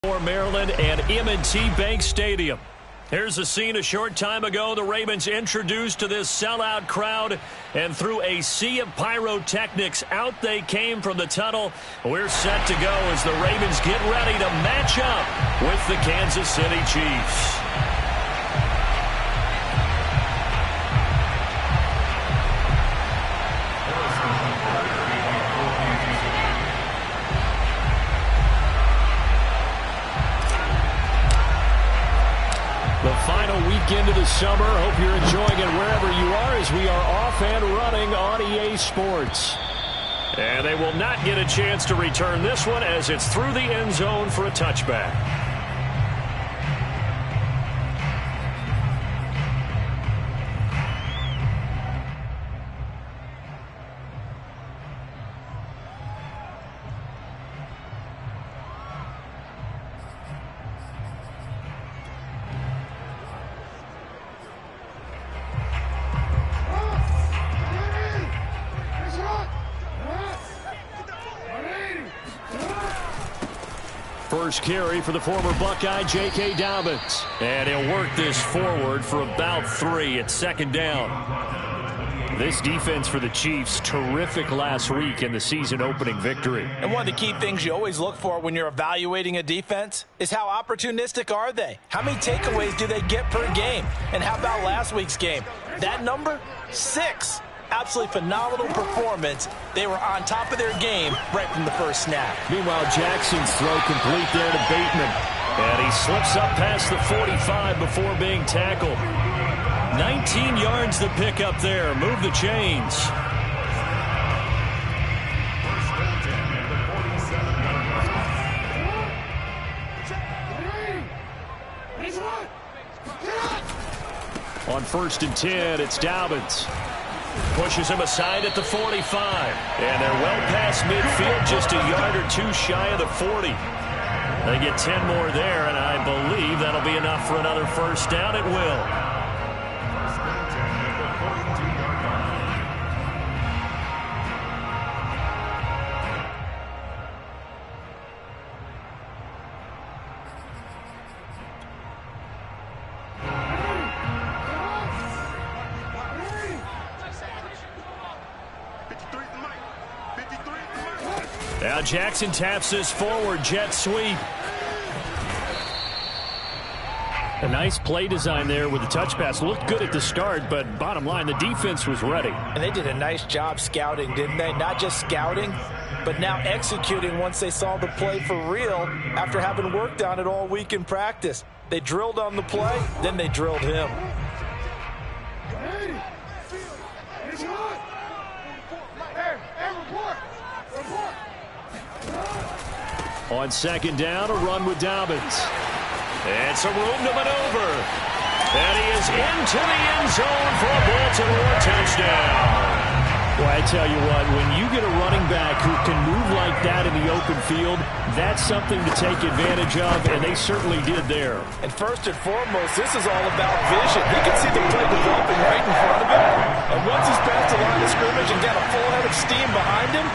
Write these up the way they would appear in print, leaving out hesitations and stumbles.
Maryland and M&T Bank Stadium. Here's a scene a short time ago. The Ravens introduced to this sellout crowd, and through a sea of pyrotechnics, out they came from the tunnel. We're set to go as the Ravens get ready to match up with the Kansas City Chiefs. The final weekend of the summer. Hope you're enjoying it wherever you are as we are off and running on EA Sports. And they will not get a chance to return this one as it's through the end zone for a touchback. First carry for the former Buckeye, J.K. Dobbins. And he'll work this forward for about 3 at second down. This defense for the Chiefs, terrific last week in the season-opening victory. And one of the key things you always look for when you're evaluating a defense is how opportunistic are they? How many takeaways do they get per game? And how about last week's game? That number? 6. Absolutely phenomenal performance. They were on top of their game right from the first snap. Meanwhile, Jackson's throw complete there to Bateman. And he slips up past the 45 before being tackled. 19 yards to pick up there. Move the chains. On 1st and 10, it's Dobbins. Pushes him aside at the 45. And they're well past midfield, just a yard or 2 shy of the 40. They get 10 more there, and I believe that'll be enough for another first down. It will. Now Jackson taps this forward jet sweep. A nice play design there with the touch pass. Looked good at the start, but bottom line, the defense was ready. And they did a nice job scouting, didn't they? Not just scouting, but now executing once they saw the play for real after having worked on it all week in practice. They drilled on the play, then they drilled him. On second down, a run with Dobbins. It's a room to maneuver. And he is into the end zone for a Baltimore touchdown. Well, I tell you what, when you get a running back who can move like that in the open field, that's something to take advantage of, and they certainly did there. And first and foremost, this is all about vision. He can see the play developing right in front of him. And once he's past the line of scrimmage and got a full head of steam behind him,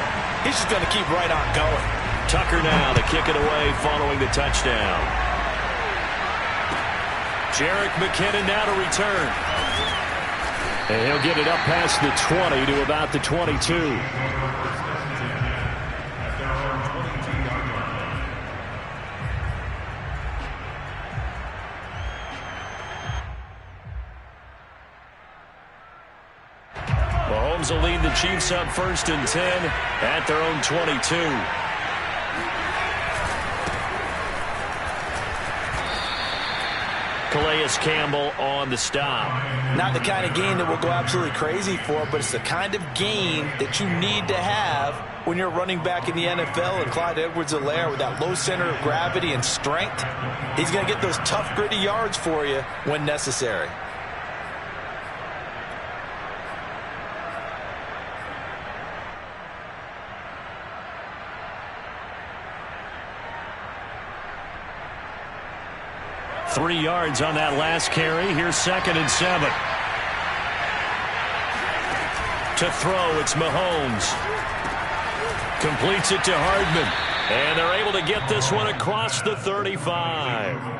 he's just going to keep right on going. Tucker now to kick it away following the touchdown. Jerick McKinnon now to return. And he'll get it up past the 20 to about the 22. Mahomes will lead the Chiefs up 1st and 10 at their own 22. Calais Campbell on the stop. Not the kind of gain that we'll go absolutely crazy for, but it's the kind of gain that you need to have when you're running back in the NFL. And Clyde Edwards-Helaire, with that low center of gravity and strength, he's going to get those tough, gritty yards for you when necessary. Three yards on that last carry. Here's 2nd and 7. To throw, it's Mahomes. Completes it to Hardman. And they're able to get this one across the 35.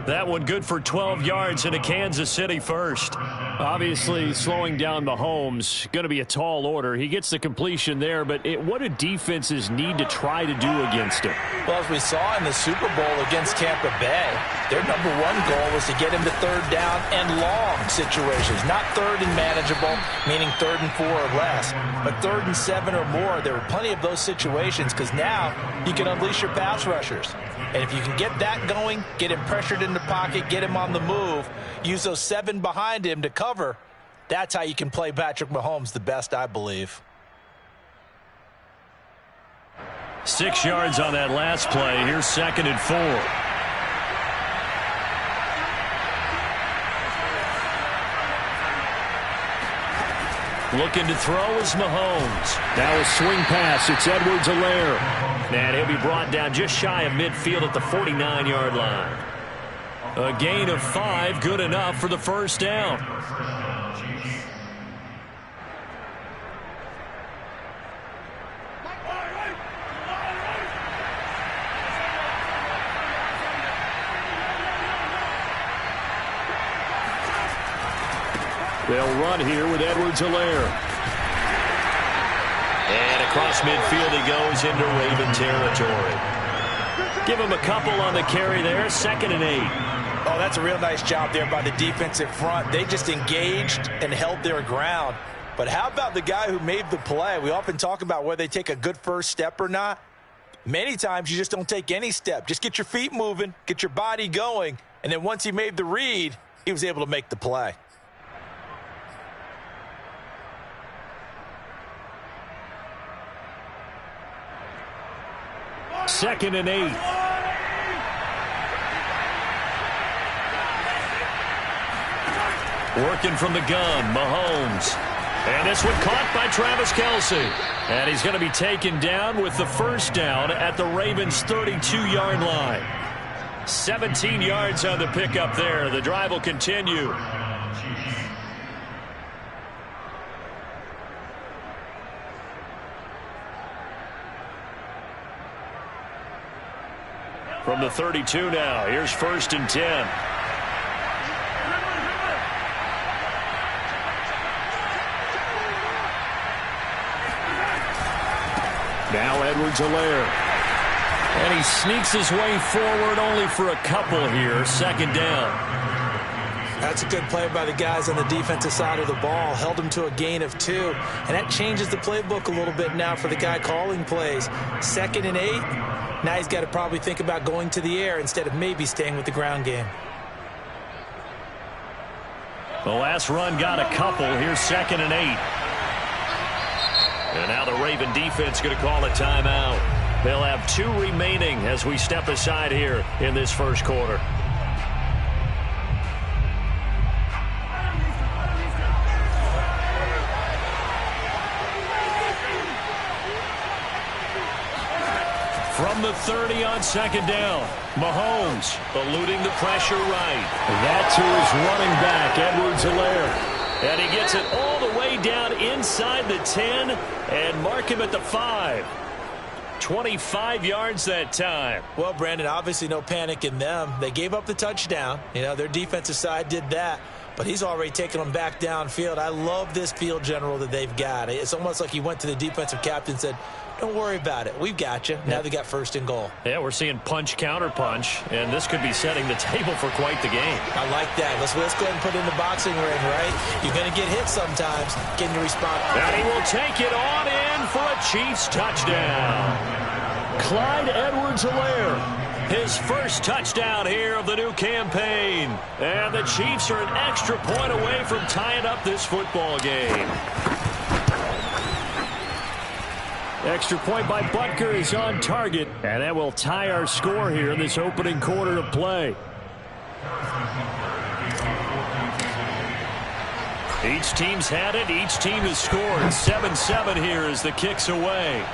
That one good for 12 yards into Kansas City first. Obviously, slowing down Mahomes, going to be a tall order. He gets the completion there, but what do defenses need to try to do against him? Well, as we saw in the Super Bowl against Tampa Bay, their number one goal was to get him to third down and long situations. Not third and manageable, meaning 3rd and 4 or less, but 3rd and 7 or more. There were plenty of those situations because now you can unleash your pass rushers. And if you can get that going, get him pressured in the pocket, get him on the move, use those 7 behind him to cover, that's how you can play Patrick Mahomes the best, I believe. 6 yards on that last play. Here's 2nd and 4. Looking to throw is Mahomes. Now a swing pass. It's Edwards-Helaire. And he'll be brought down just shy of midfield at the 49-yard line. A gain of 5, good enough for the first down. They'll run here with Edwards-Helaire. And across midfield he goes into Raven territory. Give him a couple on the carry there. 2nd and 8. Oh, that's a real nice job there by the defensive front. They just engaged and held their ground. But how about the guy who made the play? We often talk about whether they take a good first step or not. Many times you just don't take any step. Just get your feet moving, get your body going, and then once he made the read, he was able to make the play. Second and 8. Working from the gun, Mahomes. And this one caught by Travis Kelce. And he's going to be taken down with the first down at the Ravens' 32-yard line. 17 yards on the pickup there. The drive will continue. From the 32 now, here's 1st and 10. Now Edwards-Helaire. And he sneaks his way forward only for a couple here. 2nd down. That's a good play by the guys on the defensive side of the ball. Held him to a gain of 2. And that changes the playbook a little bit now for the guy calling plays. 2nd and 8. Now he's got to probably think about going to the air instead of maybe staying with the ground game. The last run got a couple. Here's 2nd and 8. And now the Raven defense going to call a timeout. They'll have 2 remaining as we step aside here in this first quarter. From the 30 on 2nd down, Mahomes eluding the pressure right. That's who is running back, Edwards-Helaire. And he gets it all the way down inside the 10 and mark him at the 5. 25 yards that time. Well, Brandon, obviously no panic in them. They gave up the touchdown. You know, their defensive side did that. But he's already taken them back downfield. I love this field general that they've got. It's almost like he went to the defensive captain and said, don't worry about it. We've got you. Now they got 1st and goal. Yeah, we're seeing punch, counter punch, and this could be setting the table for quite the game. I like that. Let's go ahead and put it in the boxing ring, right? You're going to get hit sometimes. Can you respond? And he will take it on in for a Chiefs touchdown. Clyde Edwards-Helaire, his first touchdown here of the new campaign. And the Chiefs are an extra point away from tying up this football game. Extra point by Butker is on target, and that will tie our score here in this opening quarter of play. Each team's had it. Each team has scored. 7-7 here as the kick's away.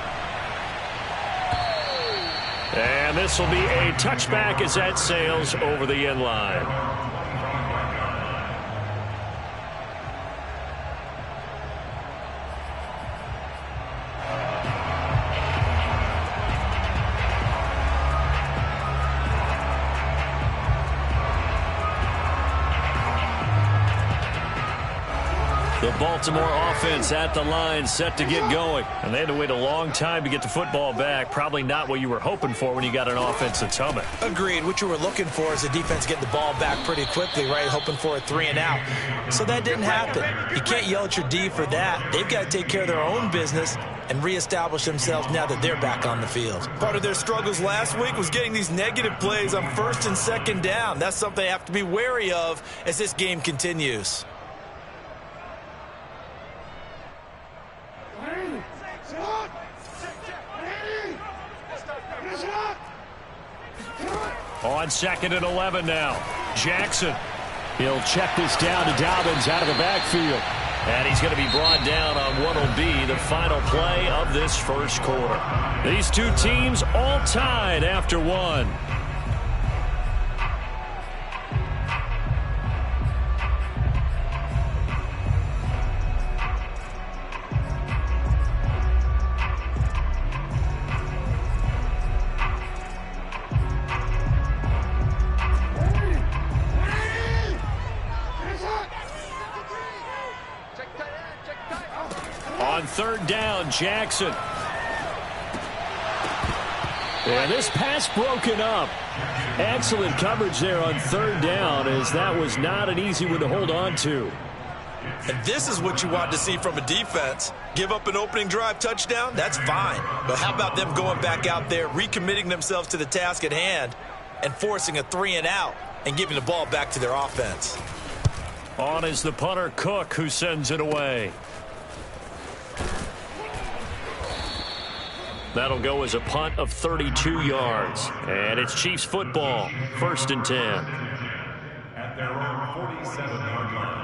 And this will be a touchback as that sails over the end line. The Baltimore offense at the line, set to get going. And they had to wait a long time to get the football back. Probably not what you were hoping for when you got an offense that's humming. Agreed. What you were looking for is the defense getting the ball back pretty quickly, right? Hoping for a 3-and-out. So that didn't happen. You can't yell at your D for that. They've got to take care of their own business and reestablish themselves now that they're back on the field. Part of their struggles last week was getting these negative plays on 1st and 2nd down. That's something they have to be wary of as this game continues. On 2nd and 11 now. Jackson. He'll check this down to Dobbins out of the backfield. And he's going to be brought down on what will be the final play of this first quarter. These two teams all tied after one. On 3rd down, Jackson. And this pass broken up. Excellent coverage there on 3rd down, as that was not an easy one to hold on to. And this is what you want to see from a defense. Give up an opening drive touchdown, that's fine. But how about them going back out there, recommitting themselves to the task at hand, and forcing a 3-and-out and giving the ball back to their offense. On is the punter, Cook, who sends it away. That'll go as a punt of 32 yards. And it's Chiefs football, 1st and 10. At their own 47-yard line.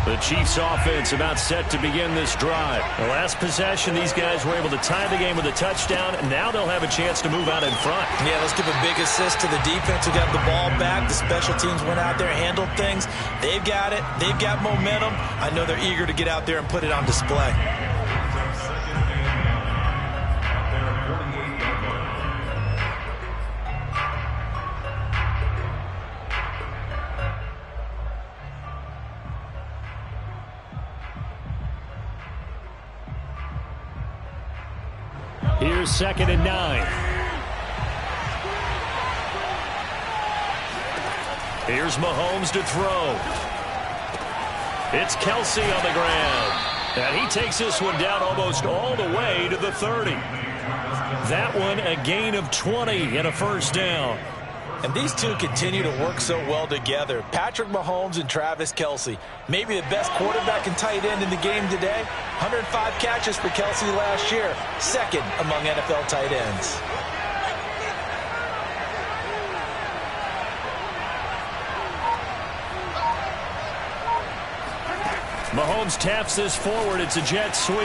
The Chiefs offense about set to begin this drive. The last possession, these guys were able to tie the game with a touchdown, and now they'll have a chance to move out in front. Yeah, let's give a big assist to the defense who got the ball back. The special teams went out there, handled things. They've got it. They've got momentum. I know they're eager to get out there and put it on display. Here's 2nd and 9. Here's Mahomes to throw. It's Kelce on the ground. And he takes this one down almost all the way to the 30. That one a gain of 20 and a 1st down. And these two continue to work so well together. Patrick Mahomes and Travis Kelce. Maybe the best quarterback and tight end in the game today. 105 catches for Kelce last year. 2nd among NFL tight ends. Mahomes taps this forward. It's a jet sweep.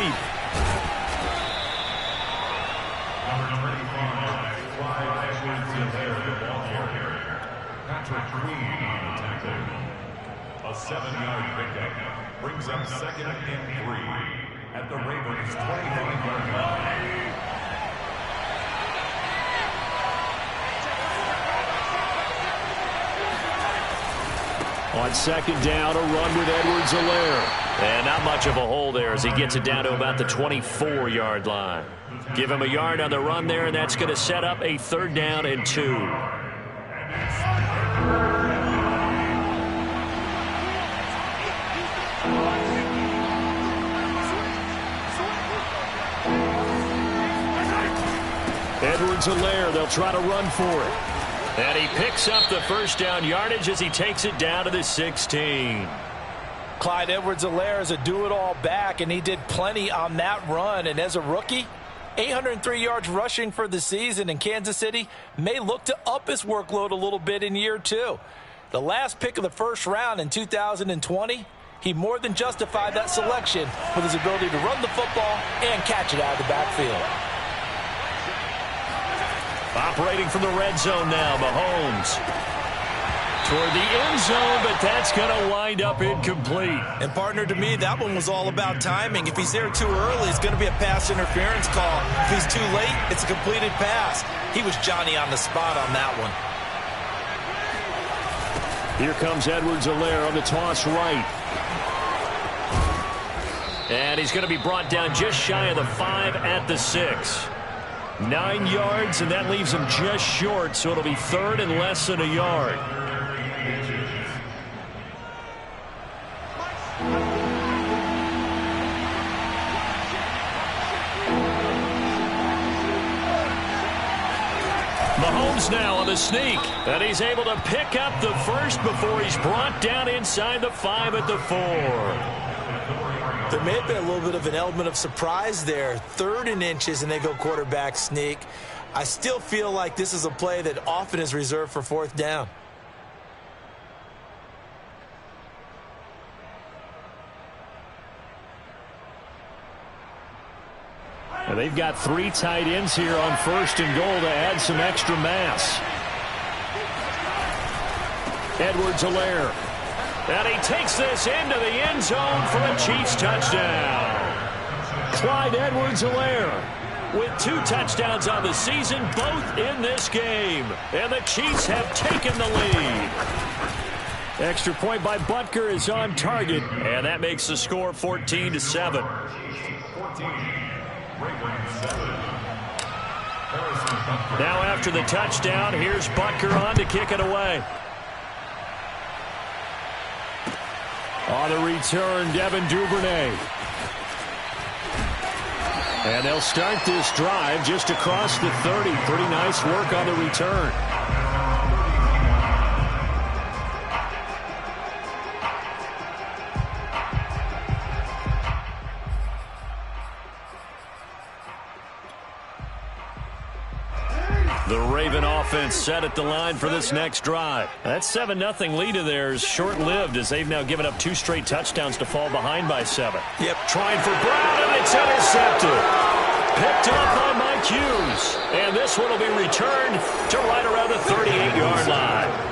A 7-yard pickup brings up 2nd and 3 at the Ravens' 25-yard line. On 2nd down, a run with Edwards-Helaire. And not much of a hole there as he gets it down to about the 24-yard line. Give him a yard on the run there, and that's going to set up a 3rd down and 2. Edwards-Helaire, they'll try to run for it. And he picks up the 1st down yardage as he takes it down to the 16. Clyde Edwards-Helaire is a do-it-all back, and he did plenty on that run. And as a rookie, 803 yards rushing for the season, and Kansas City may look to up his workload a little bit in year 2. The last pick of the 1st round in 2020, he more than justified that selection with his ability to run the football and catch it out of the backfield. Operating from the red zone now, Mahomes. Toward the end zone, but that's going to wind up incomplete. And, partner, to me, that one was all about timing. If he's there too early, it's going to be a pass interference call. If he's too late, it's a completed pass. He was Johnny on the spot on that one. Here comes Edwards-Helaire on the toss right. And he's going to be brought down just shy of the 5 at the 6. 9 yards, and that leaves him just short, so it'll be 3rd and less than a yard. Mahomes now on the sneak, and he's able to pick up the first before he's brought down inside the 5 at the 4. There may have been a little bit of an element of surprise there. 3rd and inches, and they go quarterback sneak. I still feel like this is a play that often is reserved for 4th down. And they've got 3 tight ends here on 1st and goal to add some extra mass. Edwards-Helaire. And he takes this into the end zone for a Chiefs touchdown. Clyde Edwards-Helaire with 2 touchdowns on the season, both in this game. And the Chiefs have taken the lead. Extra point by Butker is on target, and that makes the score 14-7. Now after the touchdown, here's Butker on to kick it away. On the return, Devin Duvernay. And they'll start this drive just across the 30. Pretty nice work on the return. The Raven offense set at the line for this next drive. That 7-0 lead of theirs short-lived as they've now given up 2 straight touchdowns to fall behind by 7. Yep. Trying for Brown, and it's intercepted. Picked off by Mike Hughes. And this one will be returned to right around the 38-yard line.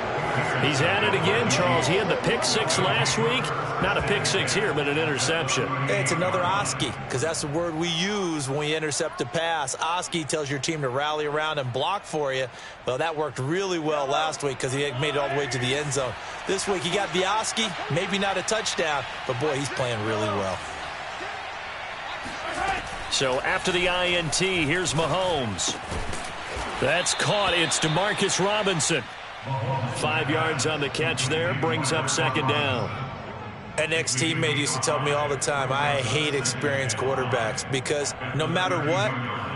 He's at it again, Charles. He had the pick 6 last week. Not a pick 6 here, but an interception. It's another Oski, because that's the word we use when we intercept a pass. Oski tells your team to rally around and block for you. Well, that worked really well last week because he made it all the way to the end zone. This week he got the Oski, maybe not a touchdown, but boy, he's playing really well. So after the INT, here's Mahomes. That's caught. It's Demarcus Robinson. 5 yards on the catch there, brings up 2nd down. An ex-teammate used to tell me all the time, I hate experienced quarterbacks because no matter what,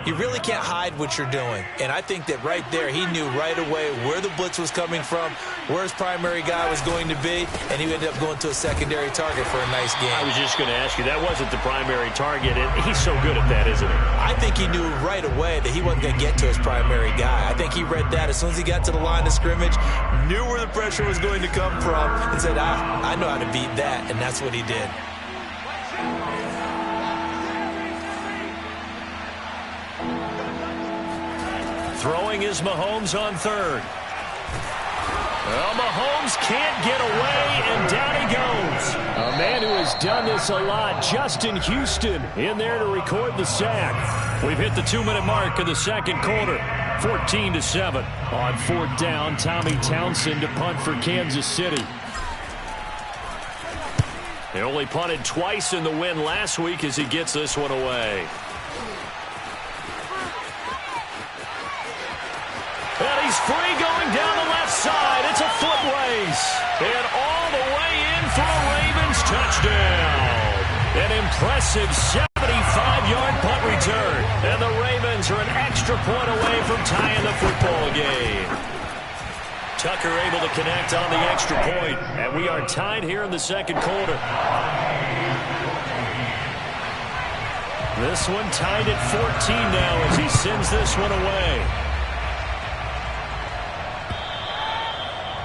you really can't hide what you're doing. And I think that right there, he knew right away where the blitz was coming from, where his primary guy was going to be, and he ended up going to a secondary target for a nice game. I was just going to ask you, that wasn't the primary target, and he's so good at that, isn't he? I think he knew right away that he wasn't going to get to his primary guy. I think he read that as soon as he got to the line of scrimmage, knew where the pressure was going to come from, and said, I know how to beat that, and that's what he did. Throwing is Mahomes on 3rd. Well, Mahomes can't get away, and down he goes. A man who has done this a lot, Justin Houston, in there to record the sack. We've hit the 2-minute mark of the 2nd quarter. 14-7. On 4th down, Tommy Townsend to punt for Kansas City. They only punted twice in the win last week as he gets this one away. And he's free going down the left side. It's a foot race. And all the way in for a Ravens touchdown. An impressive 75-yard punt return. And the Ravens are an extra point away from tying the football game. Tucker able to connect on the extra point. And we are tied here in the 2nd quarter. This one tied at 14 now as he sends this one away.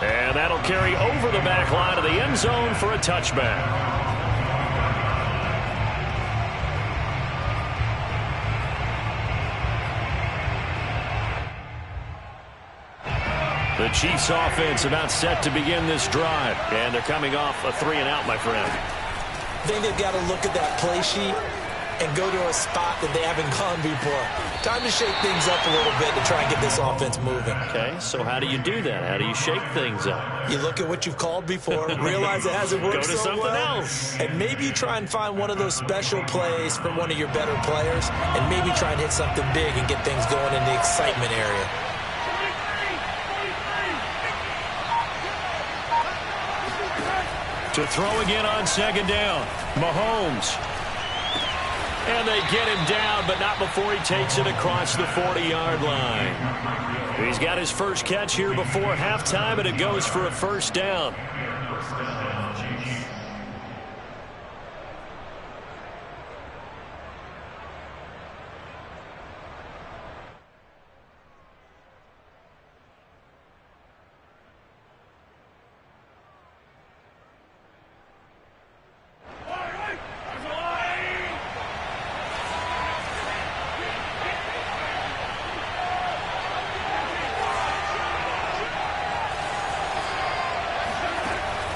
And that'll carry over the back line of the end zone for a touchback. The Chiefs offense about set to begin this drive. And they're coming off a 3-and-out, my friend. I think they've got to look at that play sheet and go to a spot that they haven't gone before. Time to shake things up a little bit to try and get this offense moving. Okay, so how do you do that? How do you shake things up? You look at what you've called before, realize it hasn't worked Go to so something well, else. and maybe you try and find one of those special plays from one of your better players, and maybe try and hit something big and get things going in the excitement area. To throw again on second down. Mahomes. And they get him down, but not before he takes it across the 40-yard line. He's got his first catch here before halftime, and it goes for a first down.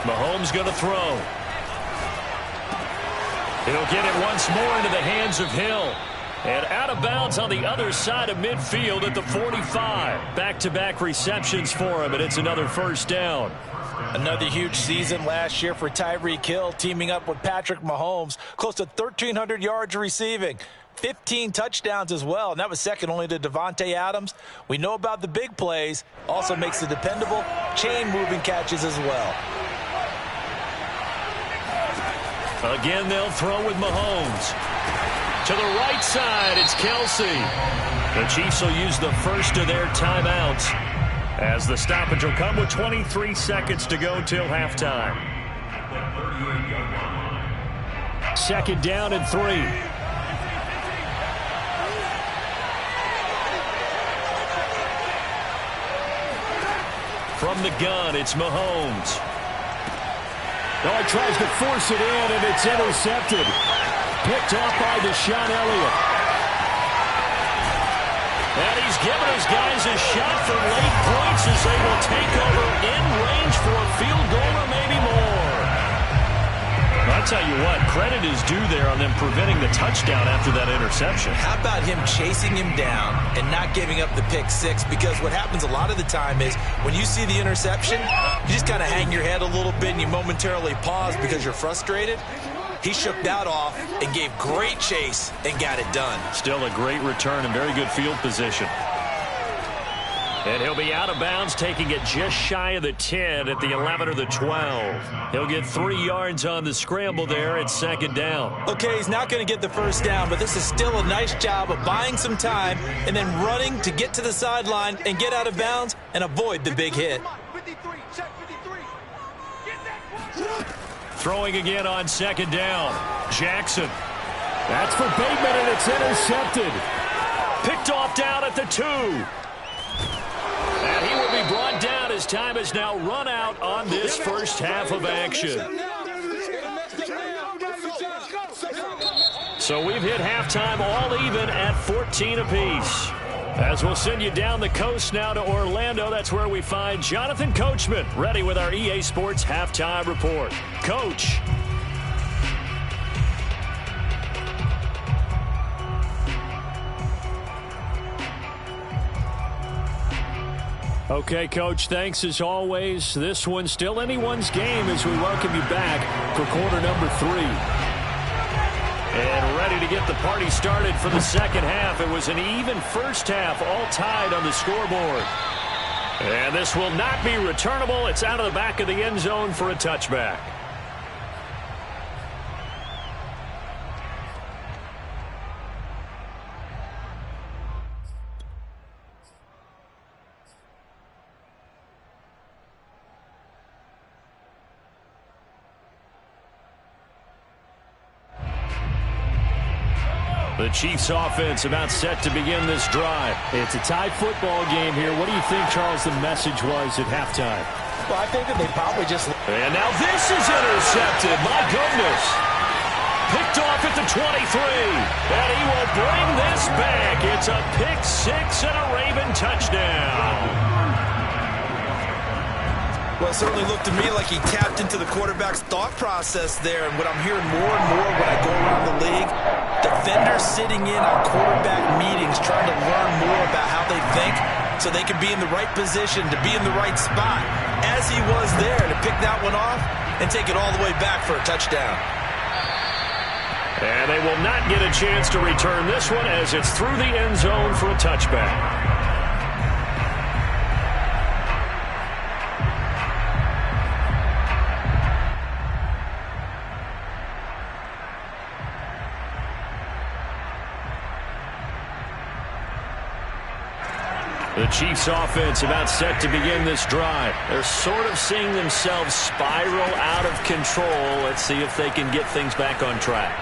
Mahomes going to throw. He'll get it once more into the hands of Hill. And out of bounds on the other side of midfield at the 45. Back-to-back receptions for him, and it's another first down. Another huge season last year for Tyreek Hill, teaming up with Patrick Mahomes. Close to 1,300 yards receiving. 15 touchdowns as well, and that was second only to Davante Adams. We know about the big plays. Also makes the dependable chain-moving catches as well. Again, they'll throw with Mahomes. To the right side, it's Kelsey. The Chiefs will use the first of their timeouts, as the stoppage will come with 23 seconds to go till halftime. Second down and 3. From the gun, it's Mahomes. Oh, he tries to force it in, and it's intercepted. Picked off by Deshaun Elliott. And he's giving his guys a shot for late points as they will take over in range for a field goal or maybe more. I'll tell you what, credit is due there on them preventing the touchdown after that interception. How about him chasing him down and not giving up the pick six? Because what happens a lot of the time is when you see the interception, you just kind of hang your head a little bit and you momentarily pause because you're frustrated. He shook that off and gave great chase and got it done. Still a great return and very good field position. And he'll be out of bounds, taking it just shy of the 10 at the 11 or the 12. He'll get 3 yards on the scramble there at second down. Okay, he's not going to get the first down, but this is still a nice job of buying some time and then running to get to the sideline and get out of bounds and avoid the big hit. Throwing again on second down. Jackson. That's for Bateman, and it's intercepted. Picked off down at the 2. And he will be brought down as time has now run out on this first half of action. So we've hit halftime all even at 14 apiece. As we'll send you down the coast now to Orlando, that's where we find Jonathan Coachman, ready with our EA Sports Halftime Report. Coach. Okay, Coach, thanks as always. This one's still anyone's game as we welcome you back for quarter number 3. And ready to get the party started for the second half. It was an even first half, all tied on the scoreboard. And this will not be returnable. It's out of the back of the end zone for a touchback. The Chiefs offense about set to begin this drive. It's a tie football game here. What do you think, Charles, the message was at halftime? Well, I think that they probably just... And now this is intercepted. My goodness. Picked off at the 23. And he will bring this back. It's a pick 6 and a Raven touchdown. Well, it certainly looked to me like he tapped into the quarterback's thought process there. And what I'm hearing more and more when I go around the league, defenders sitting in on quarterback meetings trying to learn more about how they think so they can be in the right position to be in the right spot, as he was there to pick that one off and take it all the way back for a touchdown. And they will not get a chance to return this one as it's through the end zone for a touchback. The Chiefs offense about set to begin this drive. They're sort of seeing themselves spiral out of control. Let's see if they can get things back on track.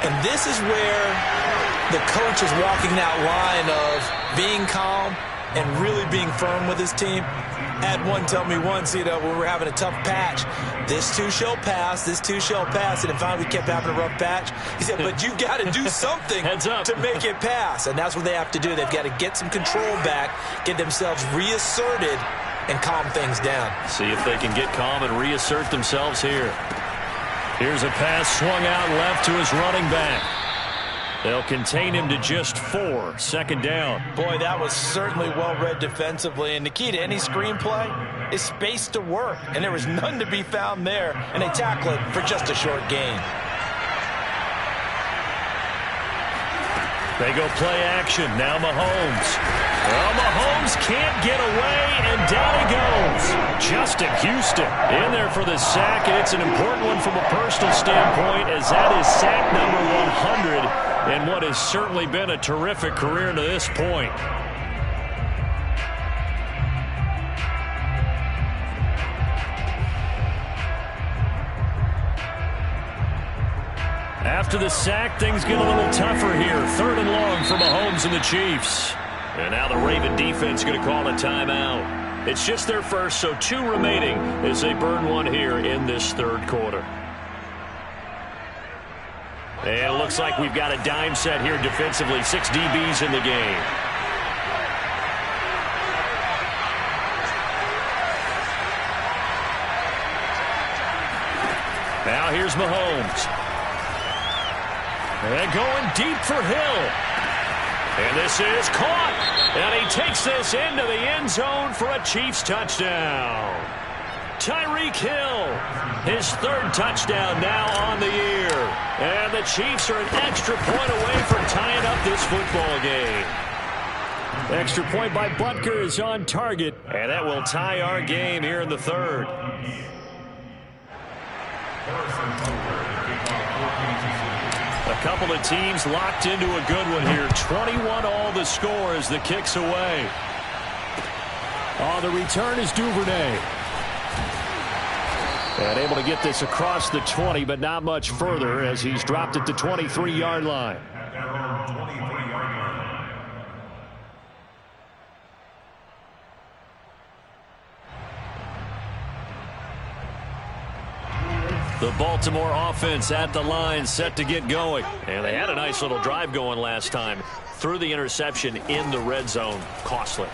And this is where the coach is walking that line of being calm and really being firm with his team. Had one tell me once, when we're having a tough patch, this too shall pass, this too shall pass. And then finally we kept having a rough patch. He said, but you've got to do something to make it pass. And that's what they have to do. They've got to get some control back, get themselves reasserted, and calm things down. See if they can get calm and reassert themselves here. Here's a pass swung out left to his running back. They'll contain him to just 4. Second down. Boy, that was certainly well-read defensively. And the key to any screenplay is space to work. And there was none to be found there. And they tackle it for just a short gain. They go play action. Now Mahomes. Well, Mahomes can't get away, and down he goes. Justin Houston in there for the sack, and it's an important one from a personal standpoint, as that is sack number 100 in what has certainly been a terrific career to this point. After the sack, things get a little tougher here. 3rd and long for Mahomes and the Chiefs. And now the Raven defense going to call a timeout. It's just their first, so 2 remaining as they burn one here in this 3rd quarter. And it looks like we've got a dime set here defensively. 6 DBs in the game. Now here's Mahomes. And going deep for Hill. And this is caught. And he takes this into the end zone for a Chiefs touchdown. Tyreek Hill, his 3rd touchdown now on the year. And the Chiefs are an extra point away from tying up this football game. Extra point by Butker is on target. And that will tie our game here in the 3rd. A couple of teams locked into a good one here. 21 all the score as the kick's away. Oh, the return is Duvernay. And able to get this across the 20, but not much further as he's dropped it to 23-yard line. The Baltimore offense at the line, set to get going. And they had a nice little drive going last time. Threw the interception in the red zone. Costly.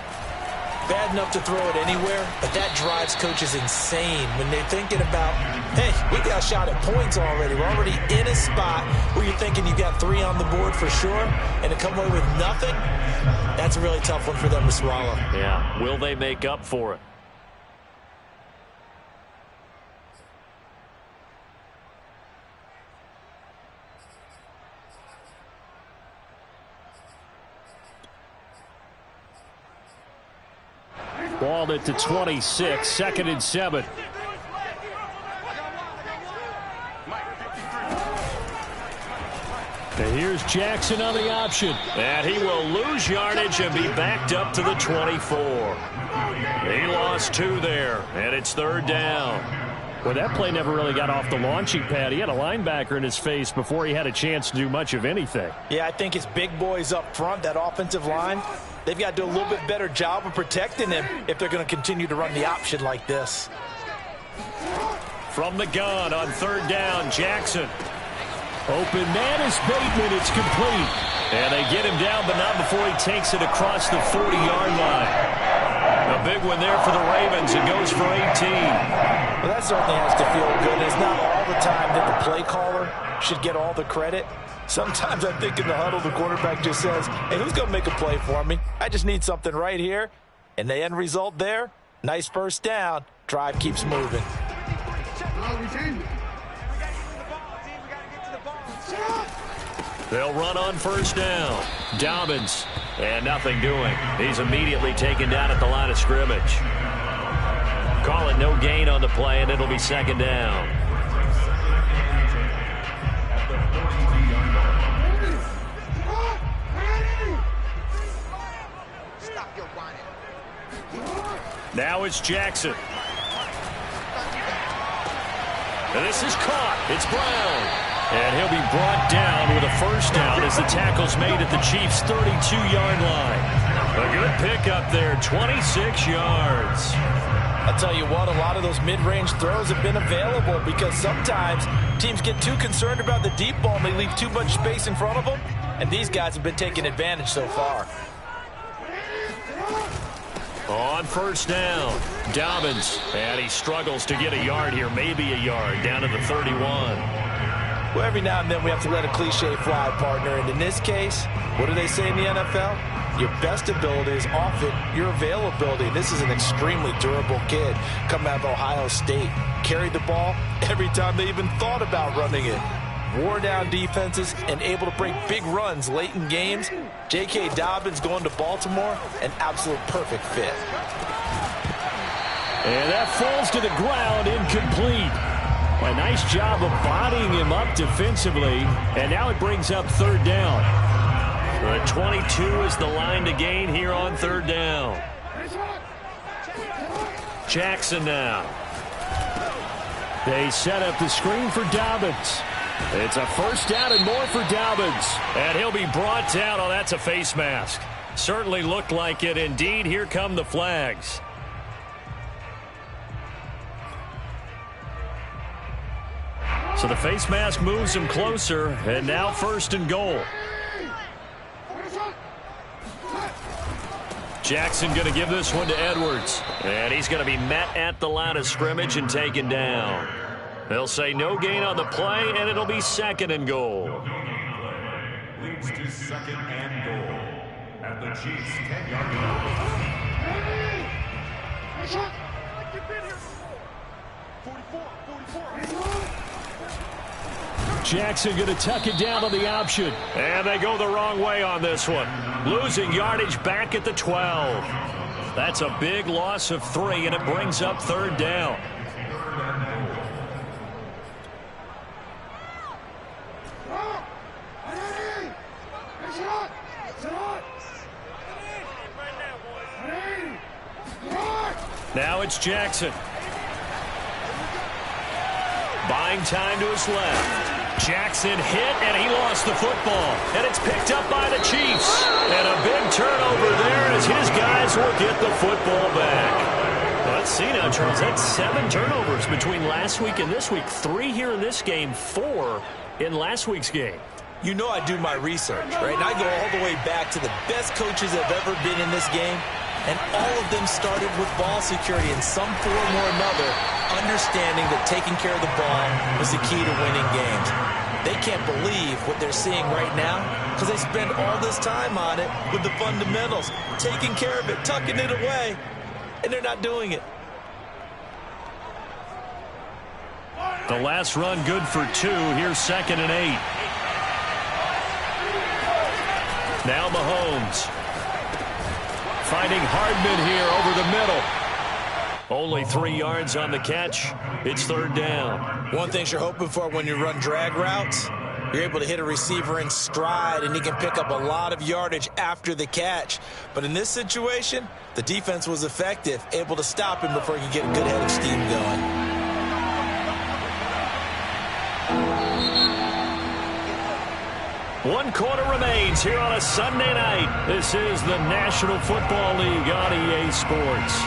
Bad enough to throw it anywhere, but that drives coaches insane when they're thinking about, hey, we got a shot at points already. We're already in a spot where you're thinking you got 3 on the board for sure, and to come away with nothing, that's a really tough one for them to swallow. Yeah, will they make up for it? Ball at the 26, 2nd and 7. And here's Jackson on the option. And he will lose yardage and be backed up to the 24. He lost 2 there, and it's 3rd down. Well, that play never really got off the launching pad. He had a linebacker in his face before he had a chance to do much of anything. Yeah, I think it's big boys up front, that offensive line. They've got to do a little bit better job of protecting him if they're going to continue to run the option like this. From the gun on 3rd down, Jackson. Open man is Bateman. It's complete. And they get him down, but not before he takes it across the 40-yard line. A big one there for the Ravens. It goes for 18. Well, that certainly has to feel good. It's not all the time that the play caller should get all the credit. Sometimes I think in the huddle, the quarterback just says, hey, who's going to make a play for me? I just need something right here. And the end result there, nice first down. Drive keeps moving. They'll run on first down. Dobbins, and nothing doing. He's immediately taken down at the line of scrimmage. Call it no gain on the play, and it'll be second down. Now it's Jackson. And this is caught. It's Brown. And he'll be brought down with a first down as the tackle's made at the Chiefs' 32-yard line. A good pickup there, 26 yards. I'll tell you what, a lot of those mid-range throws have been available because sometimes teams get too concerned about the deep ball and they leave too much space in front of them. And these guys have been taking advantage so far. On first down, Dobbins. And he struggles to get a yard here, maybe a yard, down to the 31. Well, every now and then we have to let a cliche fly, partner. And in this case, what do they say in the NFL? Your best ability is often your availability. This is an extremely durable kid coming out of Ohio State. Carried the ball every time they even thought about running it. Wore down defenses and able to break big runs late in games. J.K. Dobbins going to Baltimore, an absolute perfect fit. And that falls to the ground, incomplete. A nice job of bodying him up defensively, and now it brings up third down. The 22 is the line to gain here on third down. Jackson now. They set up the screen for Dobbins. It's a first down and more for Dobbins. And he'll be brought down. Oh, that's a face mask. Certainly looked like it. Indeed, here come the flags. So the face mask moves him closer, and now first and goal. Jackson going to give this one to Edwards. And he's going to be met at the line of scrimmage and taken down. They'll say no gain on the play, and it'll be second and goal. Leads to second and goal at the Chiefs' 10-yard line. Jackson going to tuck it down on the option. And they go the wrong way on this one. Losing yardage back at the 12. That's a big loss of 3, and it brings up third down. Now it's Jackson. Buying time to his left. Jackson hit, and he lost the football. And it's picked up by the Chiefs. And a big turnover there as his guys will get the football back. Let's see now, Charles. That's 7 turnovers between last week and this week. 3 here in this game, 4 in last week's game. You know I do my research, right? And I go all the way back to the best coaches that have ever been in this game. And all of them started with ball security in some form or another, understanding that taking care of the ball was the key to winning games. They can't believe what they're seeing right now because they spend all this time on it with the fundamentals, taking care of it, tucking it away, and they're not doing it. The last run good for 2. Here's second and 8. Now Mahomes. Finding Hardman here over the middle. Only 3 yards on the catch. It's third down. One thing you're hoping for when you run drag routes, you're able to hit a receiver in stride, and he can pick up a lot of yardage after the catch. But in this situation, the defense was effective, able to stop him before he could get a good head of steam going. One quarter remains here on a Sunday night. This is the National Football League on EA Sports.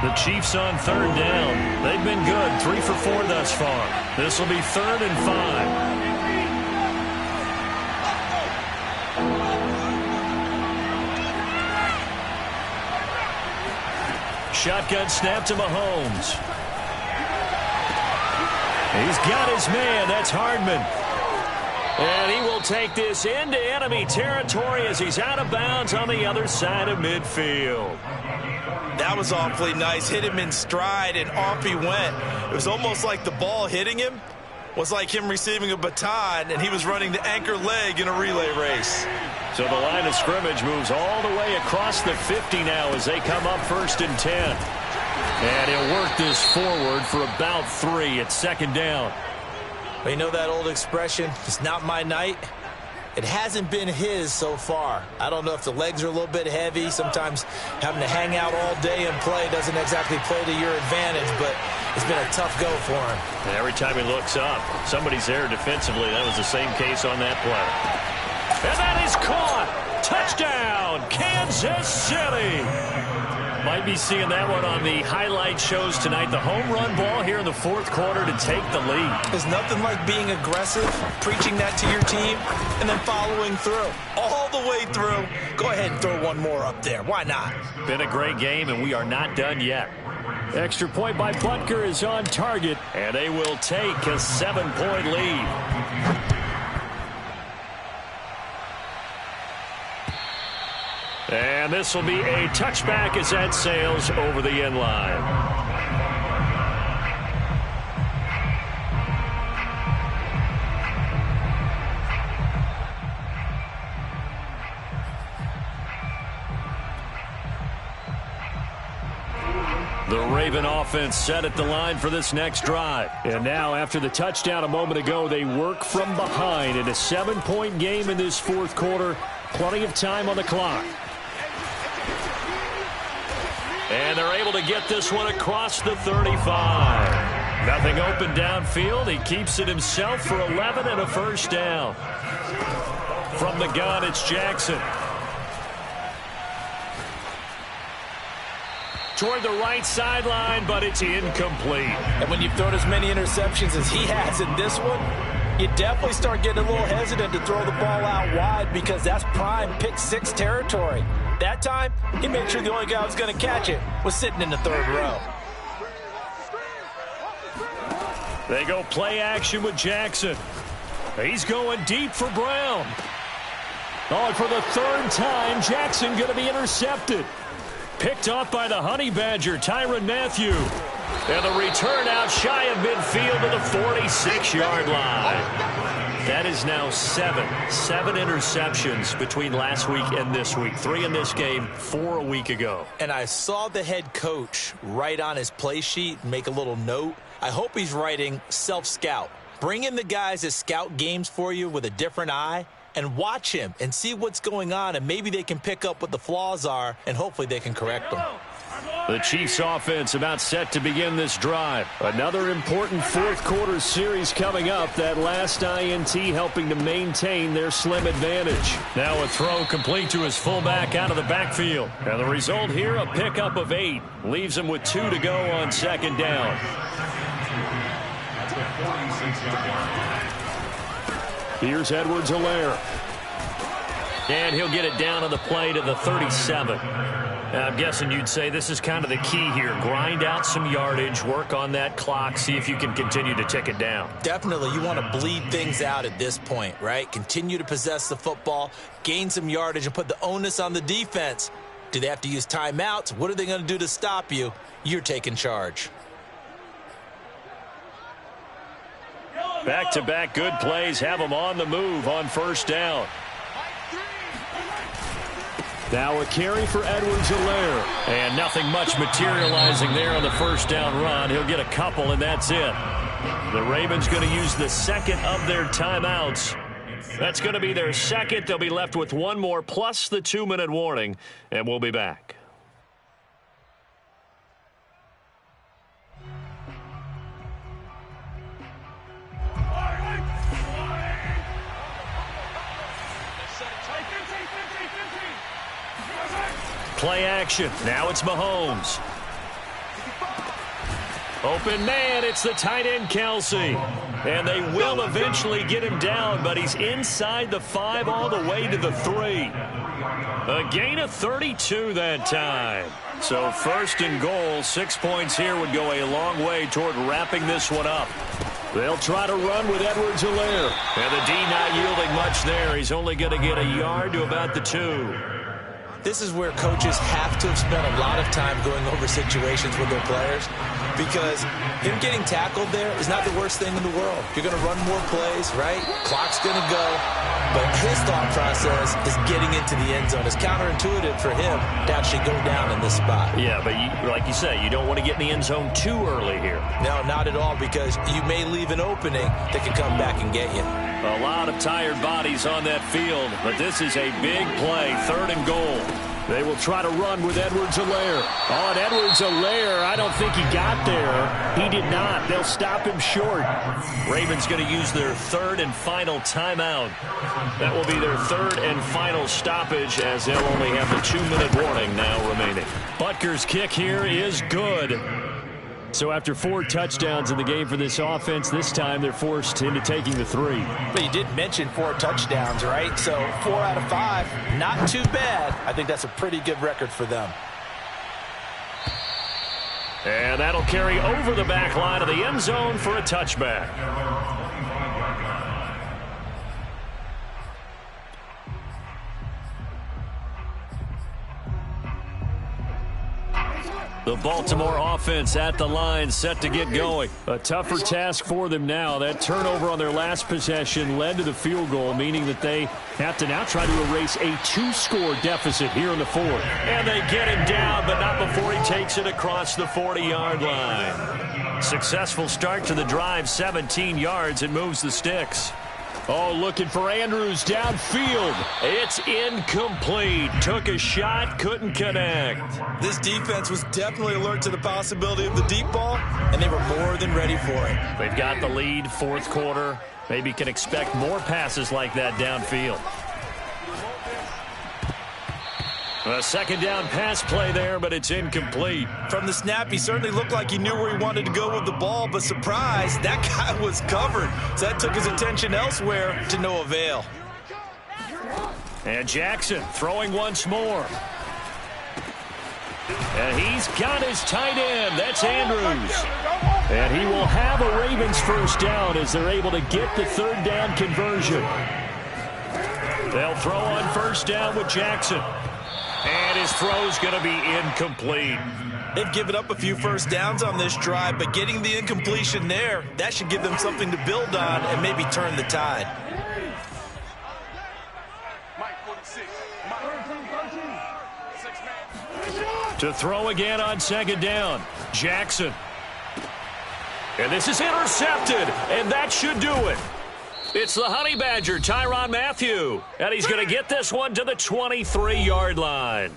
The Chiefs on third down. They've been good, 3 for 4 thus far. This will be 3rd and 5. Shotgun snap to Mahomes. He's got his man. That's Hardman. And he will take this into enemy territory as he's out of bounds on the other side of midfield. That was awfully nice. Hit him in stride, and off he went. It was almost like the ball hitting him was like him receiving a baton, and he was running the anchor leg in a relay race. So the line of scrimmage moves all the way across the 50 now as they come up 1st and 10. And he'll work this forward for about 3 at 2nd down. Well, you know that old expression, it's not my night? It hasn't been his so far. I don't know if the legs are a little bit heavy. Sometimes having to hang out all day and play doesn't exactly play to your advantage, but it's been a tough go for him. And every time he looks up, somebody's there defensively. That was the same case on that play. And that is caught. Touchdown, Kansas City. Might be seeing that one on the highlight shows tonight. The home run ball here in the 4th quarter to take the lead. There's nothing like being aggressive, preaching that to your team, and then following through. All the way through. Go ahead and throw one more up there. Why not? Been a great game, and we are not done yet. Extra point by Butker is on target. And they will take a 7-point lead. And this will be a touchback as that sails over the end line. The Raven offense set at the line for this next drive. And now, after the touchdown a moment ago, they work from behind in a 7-point game in this 4th quarter. Plenty of time on the clock. And they're able to get this one across the 35. Nothing open downfield. He keeps it himself for 11 and a 1st down. From the gun, it's Jackson. Toward the right sideline, but it's incomplete. And when you've thrown as many interceptions as he has in this one, you definitely start getting a little hesitant to throw the ball out wide because that's prime pick 6 territory. That time, he made sure the only guy who was going to catch it was sitting in the 3rd row. They go play action with Jackson. He's going deep for Brown. Oh, and for the 3rd time, Jackson going to be intercepted. Picked off by the Honey Badger, Tyrann Mathieu. And the return out shy of midfield to the 46-yard line. That is now 7 interceptions between last week and this week. 3 in this game, 4 a week ago. And I saw the head coach write on his play sheet and make a little note. I hope he's writing self-scout. Bring in the guys that scout games for you with a different eye and watch him and see what's going on, and maybe they can pick up what the flaws are, and hopefully they can correct them. The Chiefs offense about set to begin this drive. Another important 4th quarter series coming up. That last INT helping to maintain their slim advantage. Now a throw complete to his fullback out of the backfield. And the result here, a pickup of 8. Leaves him with 2 to go on 2nd down. Here's Edwards-Helaire. And he'll get it down on the play to the 37. I'm guessing you'd say this is kind of the key here. Grind out some yardage, work on that clock, see if you can continue to tick it down. Definitely. You want to bleed things out at this point, right? Continue to possess the football, gain some yardage, and put the onus on the defense. Do they have to use timeouts? What are they going to do to stop you? You're taking charge. Back-to-back good plays have them on the move on 1st down. Now a carry for Edwards-Helaire. And nothing much materializing there on the 1st down run. He'll get a couple, and that's it. The Ravens going to use the 2nd of their timeouts. That's going to be their 2nd. They'll be left with 1 more plus the 2-minute warning, and we'll be back. Play action. Now it's Mahomes. Open man, it's the tight end, Kelsey. And they will eventually get him down, but he's inside the 5 all the way to the 3. A gain of 32 that time. So first and goal, 6 points here would go a long way toward wrapping this one up. They'll try to run with Edwards-Helaire. And the D not yielding much there. He's only going to get a yard to about the 2. This is where coaches have to have spent a lot of time going over situations with their players, because him getting tackled there is not the worst thing in the world. You're going to run more plays, right? Clock's going to go. But his thought process is getting into the end zone. It's counterintuitive for him to actually go down in this spot. Yeah, but like you say, you don't want to get in the end zone too early here. No, not at all, because you may leave an opening that can come back and get you. A lot of tired bodies on that field, but this is a big play, 3rd and goal. They will try to run with Edwards-Helaire. Oh, and Edwards-Helaire, I don't think he got there. He did not. They'll stop him short. Ravens going to use their 3rd and final timeout. That will be their 3rd and final stoppage, as they'll only have the 2-minute warning now remaining. Butker's kick here is good. So after 4 touchdowns in the game for this offense, this time they're forced into taking the 3. But you did mention 4 touchdowns, right? So 4 out of 5, not too bad. I think that's a pretty good record for them. And that'll carry over the back line of the end zone for a touchback. The Baltimore offense at the line, set to get going. A tougher task for them now. That turnover on their last possession led to the field goal, meaning that they have to now try to erase a 2-score deficit here in the 4th. And they get him down, but not before he takes it across the 40-yard line. Successful start to the drive, 17 yards, and moves the sticks. Oh, looking for Andrews downfield. It's incomplete. Took a shot, couldn't connect. This defense was definitely alert to the possibility of the deep ball, and they were more than ready for it. They've got the lead, 4th quarter. Maybe can expect more passes like that downfield. A 2nd down pass play there, but it's incomplete. From the snap, he certainly looked like he knew where he wanted to go with the ball, but surprise, that guy was covered. So that took his attention elsewhere to no avail. And Jackson throwing once more. And he's got his tight end. That's Andrews. And he will have a Ravens 1st down as they're able to get the 3rd down conversion. They'll throw on 1st down with Jackson. And his throw's going to be incomplete. They've given up a few 1st downs on this drive, but getting the incompletion there, that should give them something to build on and maybe turn the tide. To throw again on 2nd down, Jackson. And this is intercepted, and that should do it. It's the Honey Badger, Tyrann Mathieu. And he's going to get this one to the 23-yard line.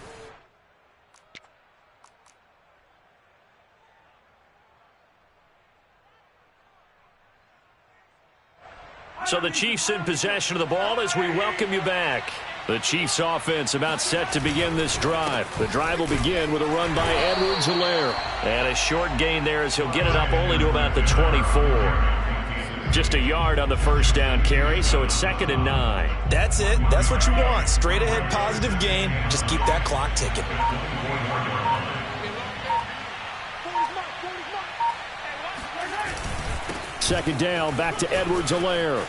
So the Chiefs in possession of the ball as we welcome you back. The Chiefs offense about set to begin this drive. The drive will begin with a run by Edwards-Helaire. And a short gain there as he'll get it up only to about the 24. Just a yard on the 1st down carry, so it's 2nd and 9. That's it. That's what you want. Straight ahead positive gain. Just keep that clock ticking. 2nd down, back to Edwards-Helaire.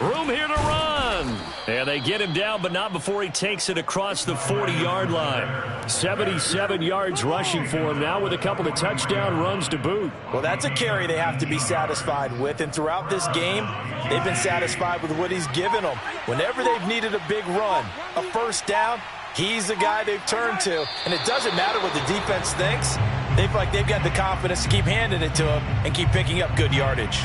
Room here to run. And they get him down, but not before he takes it across the 40-yard line. 77 yards rushing for him now with a couple of touchdown runs to boot. Well, that's a carry they have to be satisfied with. And throughout this game, they've been satisfied with what he's given them. Whenever they've needed a big run, a 1st down, he's the guy they've turned to. And it doesn't matter what the defense thinks. They feel like they've got the confidence to keep handing it to him and keep picking up good yardage.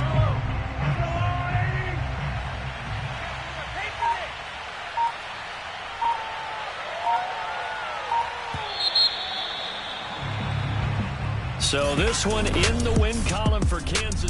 So this one in the win column for Kansas.